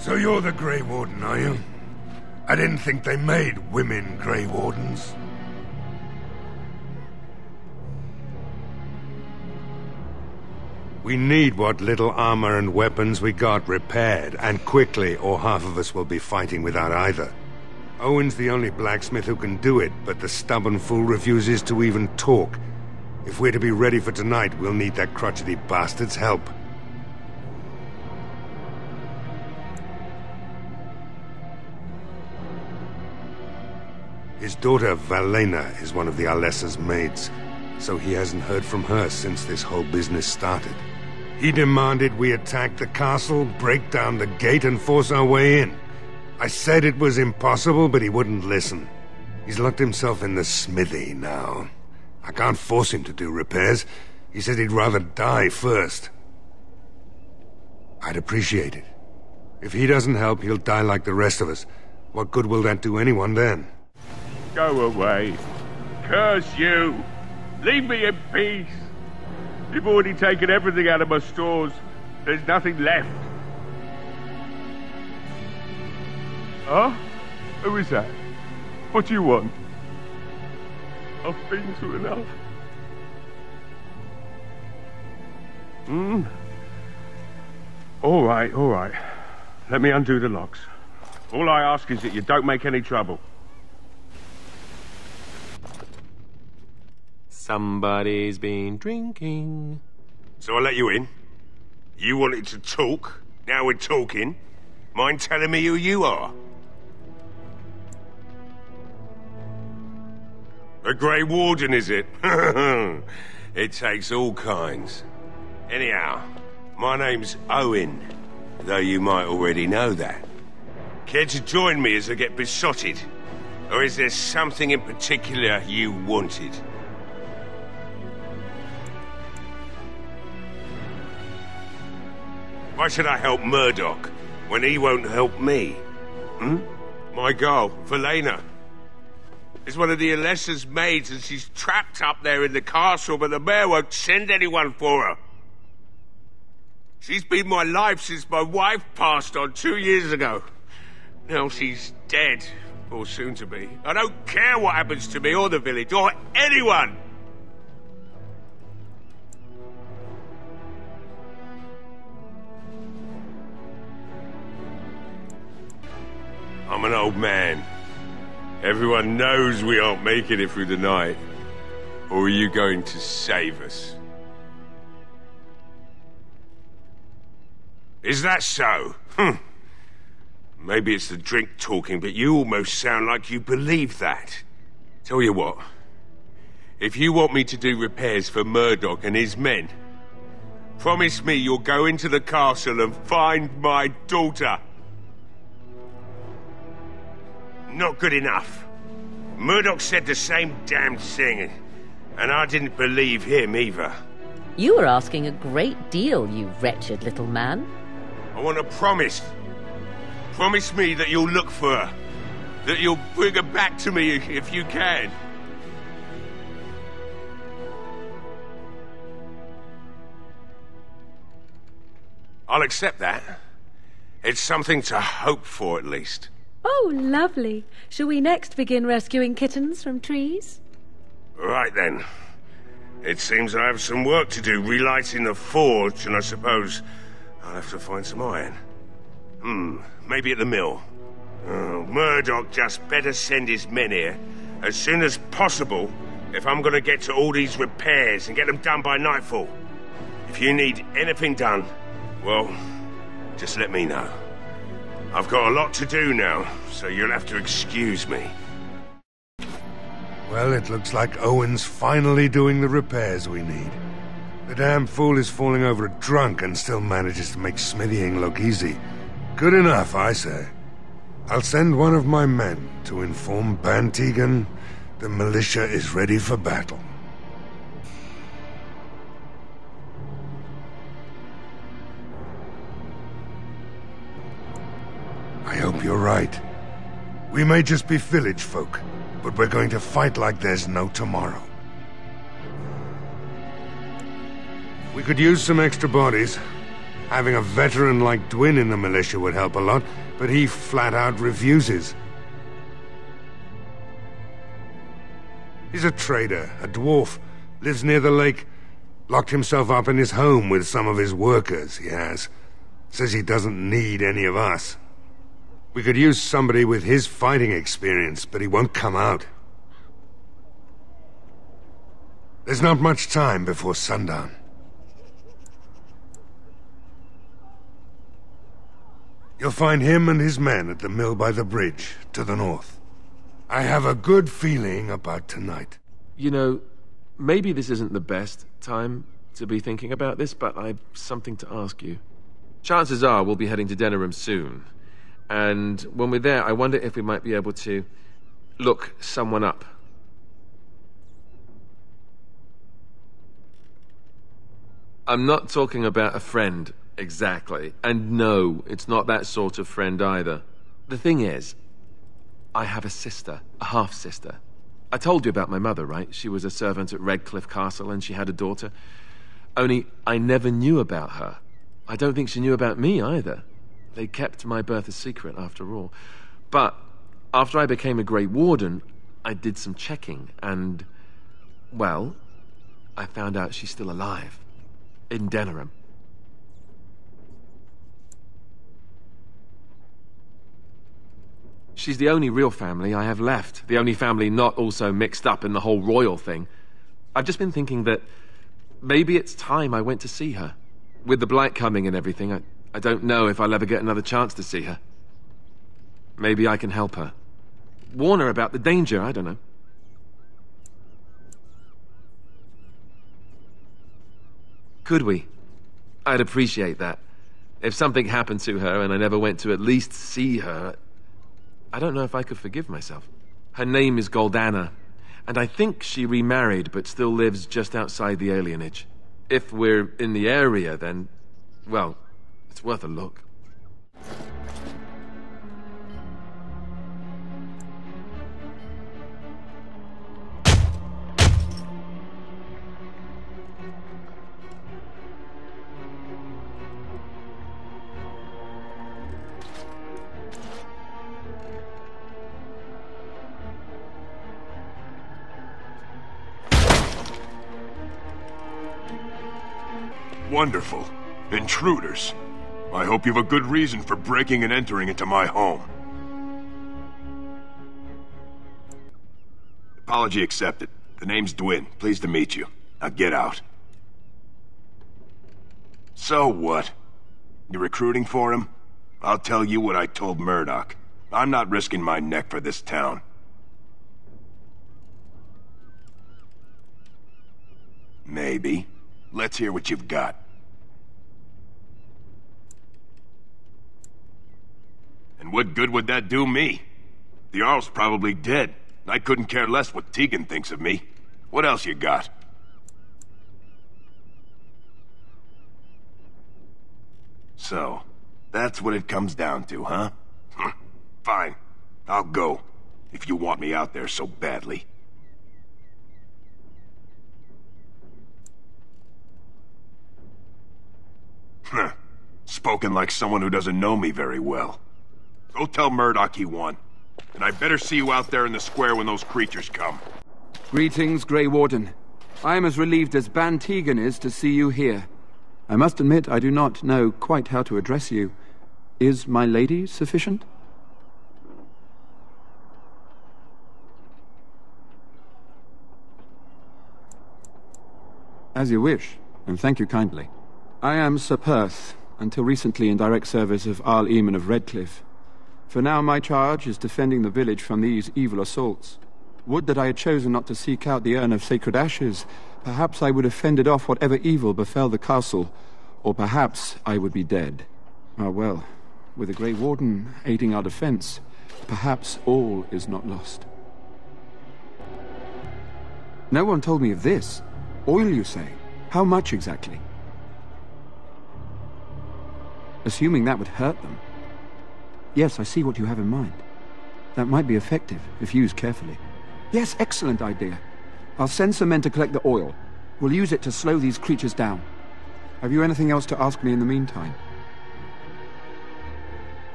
So you're the Grey Warden, are you? I didn't think they made women Grey Wardens. We need what little armor and weapons we got repaired, and quickly, or half of us will be fighting without either. Owen's the only blacksmith who can do it, but the stubborn fool refuses to even talk. If we're to be ready for tonight, we'll need that crotchety bastard's help. His daughter, Valena, is one of the Alessa's maids, so he hasn't heard from her since this whole business started. He demanded we attack the castle, break down the gate, and force our way in. I said it was impossible, but he wouldn't listen. He's locked himself in the smithy now. I can't force him to do repairs. He said he'd rather die first. I'd appreciate it. If he doesn't help, he'll die like the rest of us. What good will that do anyone then? Go away. Curse you! Leave me in peace! You've already taken everything out of my stores. There's nothing left. Huh? Who is that? What do you want? I've been through enough. All right. Let me undo the locks. All I ask is that you don't make any trouble. Somebody's been drinking. So I let you in. You wanted to talk. Now we're talking. Mind telling me who you are? A Grey Warden, is it? It takes all kinds. Anyhow, my name's Owen, though you might already know that. Care to join me as I get besotted? Or is there something in particular you wanted? Why should I help Murdoch when he won't help me? My girl, Valena, is one of the Alessa's maids, and she's trapped up there in the castle, but the mayor won't send anyone for her. She's been my life since my wife passed on 2 years ago. Now she's dead, or soon to be. I don't care what happens to me or the village, or anyone! I'm an old man. Everyone knows we aren't making it through the night. Or are you going to save us? Is that so? Maybe it's the drink talking, but you almost sound like you believe that. Tell you what. If you want me to do repairs for Murdoch and his men, promise me you'll go into the castle and find my daughter. Not good enough. Murdoch said the same damn thing, and I didn't believe him either. You were asking a great deal, you wretched little man. I want a promise. Promise me that you'll look for her. That you'll bring her back to me if you can. I'll accept that. It's something to hope for, at least. Oh, lovely. Shall we next begin rescuing kittens from trees? Right then. It seems I have some work to do relighting the forge, and I suppose I'll have to find some iron. Maybe at the mill. Murdoch just better send his men here as soon as possible if I'm gonna get to all these repairs and get them done by nightfall. If you need anything done, well, just let me know. I've got a lot to do now, so you'll have to excuse me. Well, it looks like Owen's finally doing the repairs we need. The damn fool is falling over drunk and still manages to make smithying look easy. Good enough, I say. I'll send one of my men to inform Bantegan the militia is ready for battle. I hope you're right. We may just be village folk, but we're going to fight like there's no tomorrow. We could use some extra bodies. Having a veteran like Dwin in the militia would help a lot, but he flat out refuses. He's a trader, a dwarf, lives near the lake. Locked himself up in his home with some of his workers, he has. Says he doesn't need any of us. We could use somebody with his fighting experience, but he won't come out. There's not much time before sundown. You'll find him and his men at the mill by the bridge, to the north. I have a good feeling about tonight. You know, maybe this isn't the best time to be thinking about this, but I've something to ask you. Chances are we'll be heading to Denerim soon. And when we're there, I wonder if we might be able to look someone up. I'm not talking about a friend, exactly. And no, it's not that sort of friend either. The thing is, I have a sister, a half-sister. I told you about my mother, right? She was a servant at Redcliffe Castle and she had a daughter. Only, I never knew about her. I don't think she knew about me either. They kept my birth a secret, after all. But after I became a Great Warden, I did some checking and, well, I found out she's still alive. In Denerim. She's the only real family I have left. The only family not also mixed up in the whole royal thing. I've just been thinking that maybe it's time I went to see her. With the blight coming and everything, I don't know if I'll ever get another chance to see her. Maybe I can help her. Warn her about the danger, I don't know. Could we? I'd appreciate that. If something happened to her and I never went to at least see her, I don't know if I could forgive myself. Her name is Goldana, and I think she remarried but still lives just outside the alienage. If we're in the area, then, well, it's worth a look. Wonderful. Intruders. I hope you've a good reason for breaking and entering into my home. Apology accepted. The name's Dwin. Pleased to meet you. Now get out. So what? You recruiting for him? I'll tell you what I told Murdoch. I'm not risking my neck for this town. Maybe. Let's hear what you've got. And what good would that do me? The Jarl's probably dead. I couldn't care less what Tegan thinks of me. What else you got? So, that's what it comes down to, huh? Fine. I'll go. If you want me out there so badly. Spoken like someone who doesn't know me very well. Go tell Murdoch he won. And I better see you out there in the square when those creatures come. Greetings, Grey Warden. I am as relieved as Ban Tegan is to see you here. I must admit I do not know quite how to address you. Is my lady sufficient? As you wish, and thank you kindly. I am Sir Perth, until recently in direct service of Arl Eamon of Redcliffe. For now my charge is defending the village from these evil assaults. Would that I had chosen not to seek out the urn of sacred ashes. Perhaps I would have fended off whatever evil befell the castle, or perhaps I would be dead. Ah well, with the Grey Warden aiding our defense, perhaps all is not lost. No one told me of this. Oil, you say? How much exactly? Assuming that would hurt them. Yes, I see what you have in mind. That might be effective, if used carefully. Yes, excellent idea. I'll send some men to collect the oil. We'll use it to slow these creatures down. Have you anything else to ask me in the meantime?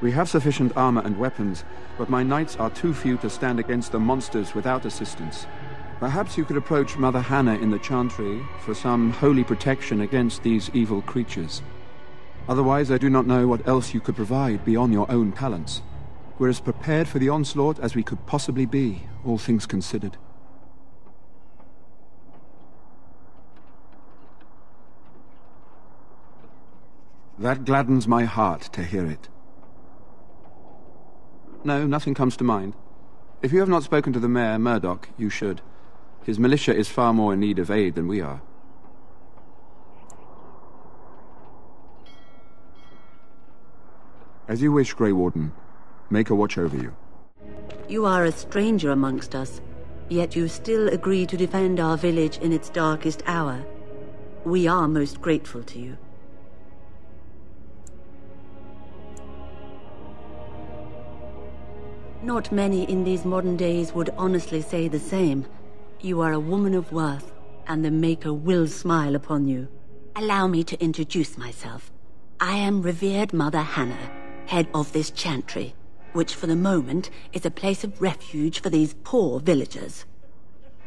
We have sufficient armor and weapons, but my knights are too few to stand against the monsters without assistance. Perhaps you could approach Mother Hannah in the Chantry for some holy protection against these evil creatures. Otherwise, I do not know what else you could provide beyond your own talents. We're as prepared for the onslaught as we could possibly be, all things considered. That gladdens my heart to hear it. No, nothing comes to mind. If you have not spoken to the mayor, Murdoch, you should. His militia is far more in need of aid than we are. As you wish, Grey Warden. Maker watch over you. You are a stranger amongst us, yet you still agree to defend our village in its darkest hour. We are most grateful to you. Not many in these modern days would honestly say the same. You are a woman of worth, and the Maker will smile upon you. Allow me to introduce myself. I am revered Mother Hannah, head of this chantry, which for the moment is a place of refuge for these poor villagers.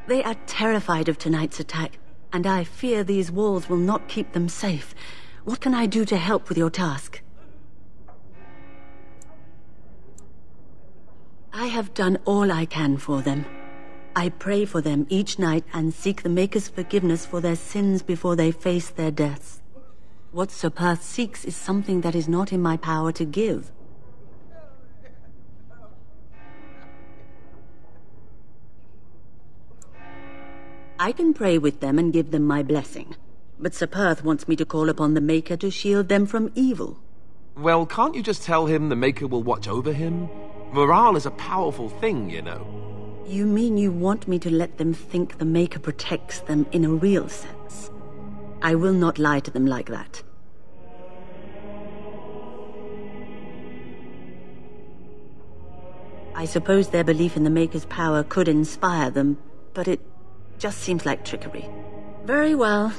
They are terrified of tonight's attack, and I fear these walls will not keep them safe. What can I do to help with your task? I have done all I can for them. I pray for them each night and seek the Maker's forgiveness for their sins before they face their deaths. What Sir Perth seeks is something that is not in my power to give. I can pray with them and give them my blessing, but Sir Perth wants me to call upon the Maker to shield them from evil. Well, can't you just tell him the Maker will watch over him? Morale is a powerful thing, you know. You mean you want me to let them think the Maker protects them in a real sense? I will not lie to them like that. I suppose their belief in the Maker's power could inspire them, but it just seems like trickery. Very well.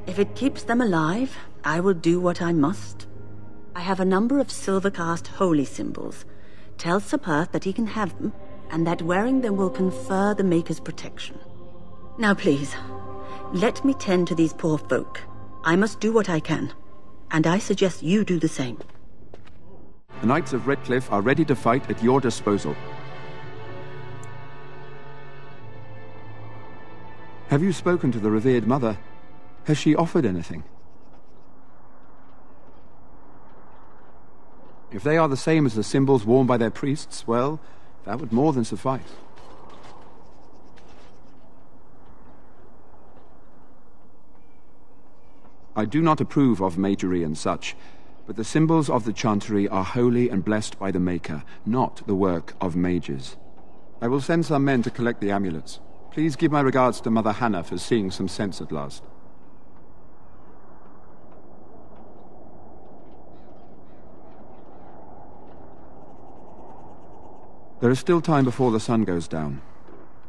If it keeps them alive, I will do what I must. I have a number of silver-cast holy symbols. Tell Sir Perth that he can have them, and that wearing them will confer the Maker's protection. Now please, let me tend to these poor folk. I must do what I can, and I suggest you do the same. The Knights of Redcliffe are ready to fight at your disposal. Have you spoken to the revered mother? Has she offered anything? If they are the same as the symbols worn by their priests, well, that would more than suffice. I do not approve of magery and such, but the symbols of the Chantry are holy and blessed by the Maker, not the work of mages. I will send some men to collect the amulets. Please give my regards to Mother Hannah for seeing some sense at last. There is still time before the sun goes down.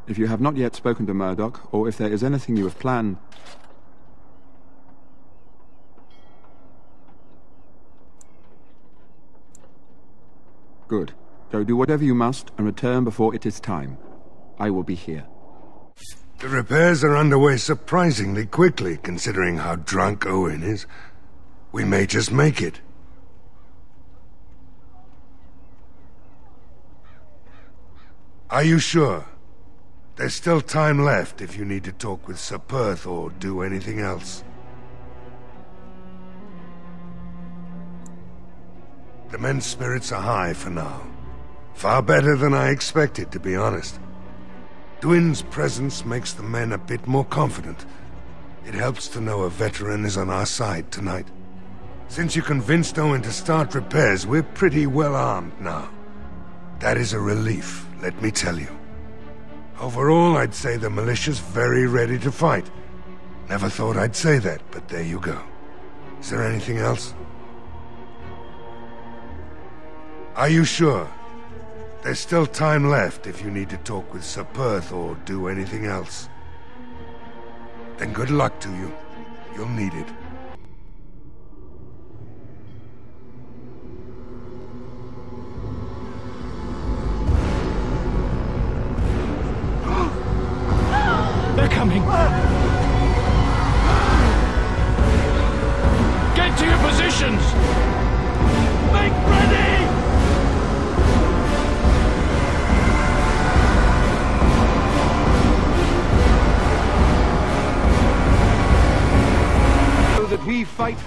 If you have not yet spoken to Murdoch, or if there is anything you have planned... Good. Go do whatever you must, and return before it is time. I will be here. The repairs are underway surprisingly quickly, considering how drunk Owen is. We may just make it. Are you sure? There's still time left if you need to talk with Sir Perth or do anything else. The men's spirits are high for now. Far better than I expected, to be honest. Dwin's presence makes the men a bit more confident. It helps to know a veteran is on our side tonight. Since you convinced Owen to start repairs, we're pretty well armed now. That is a relief, let me tell you. Overall, I'd say the militia's very ready to fight. Never thought I'd say that, but there you go. Is there anything else? Are you sure? There's still time left if you need to talk with Sir Perth or do anything else. Then good luck to you. You'll need it.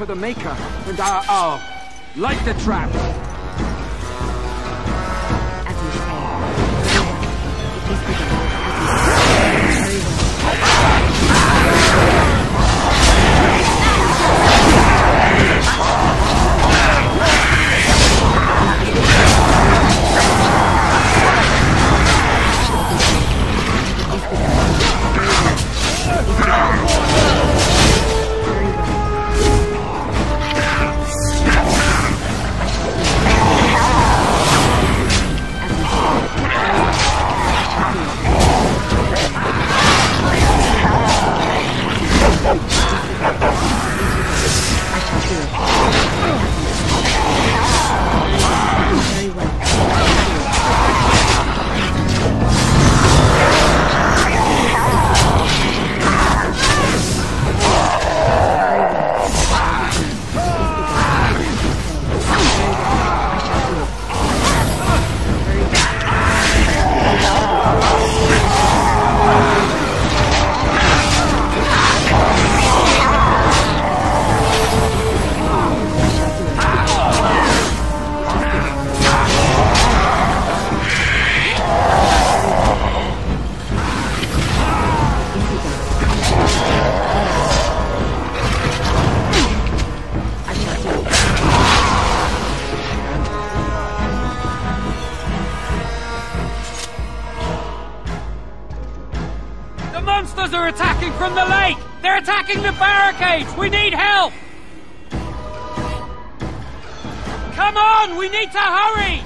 the Maker and our owl. Light the trap! As you say. It is begun. As you monsters are attacking from the lake! They're attacking the barricades! We need help! Come on! We need to hurry!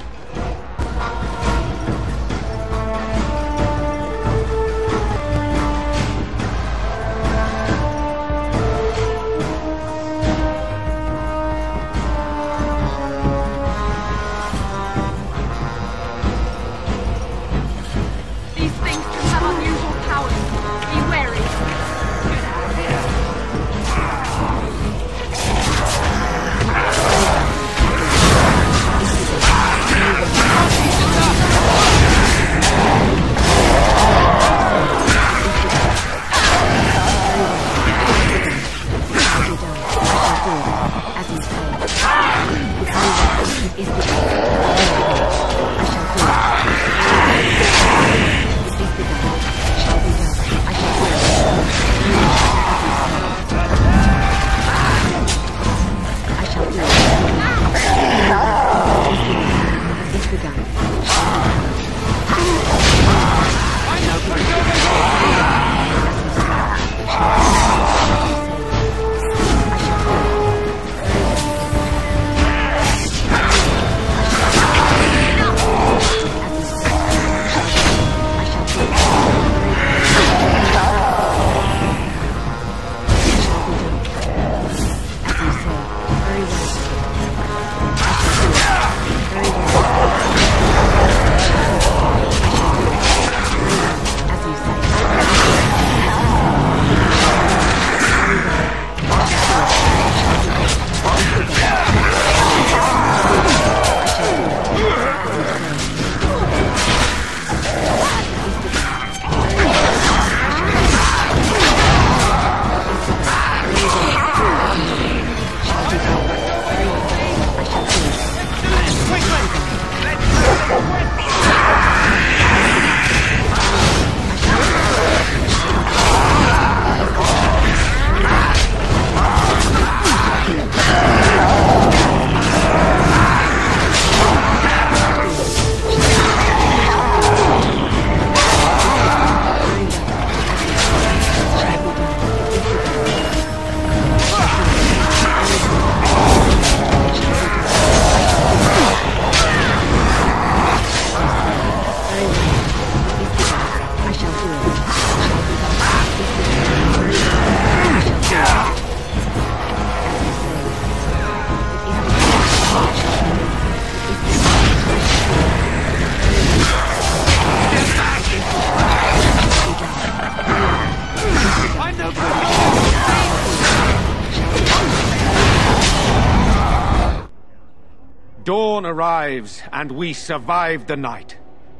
Dawn arrives, and we survive the night.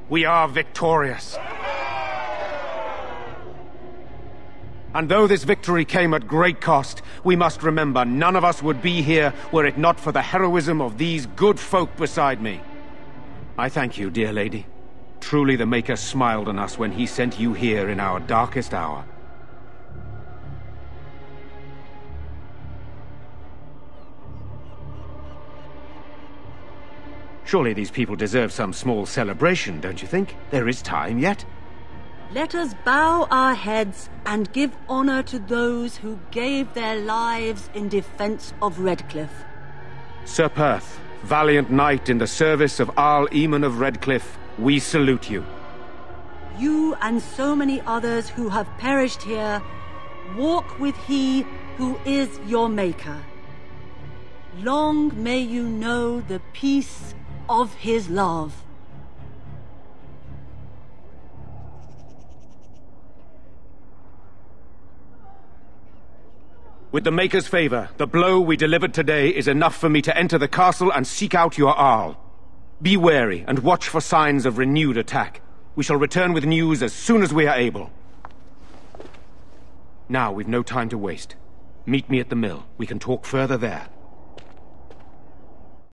We are victorious. And though this victory came at great cost, we must remember none of us would be here were it not for the heroism of these good folk beside me. I thank you, dear lady. Truly the Maker smiled on us when he sent you here in our darkest hour. Surely these people deserve some small celebration, don't you think? There is time yet. Let us bow our heads and give honor to those who gave their lives in defense of Redcliffe. Sir Perth, valiant knight in the service of Arl Eamon of Redcliffe, we salute you. You and so many others who have perished here, walk with he who is your Maker. Long may you know the peace of his love. With the Maker's favor, the blow we delivered today is enough for me to enter the castle and seek out your Arl. Be wary and watch for signs of renewed attack. We shall return with news as soon as we are able. Now we've no time to waste. Meet me at the mill. We can talk further there.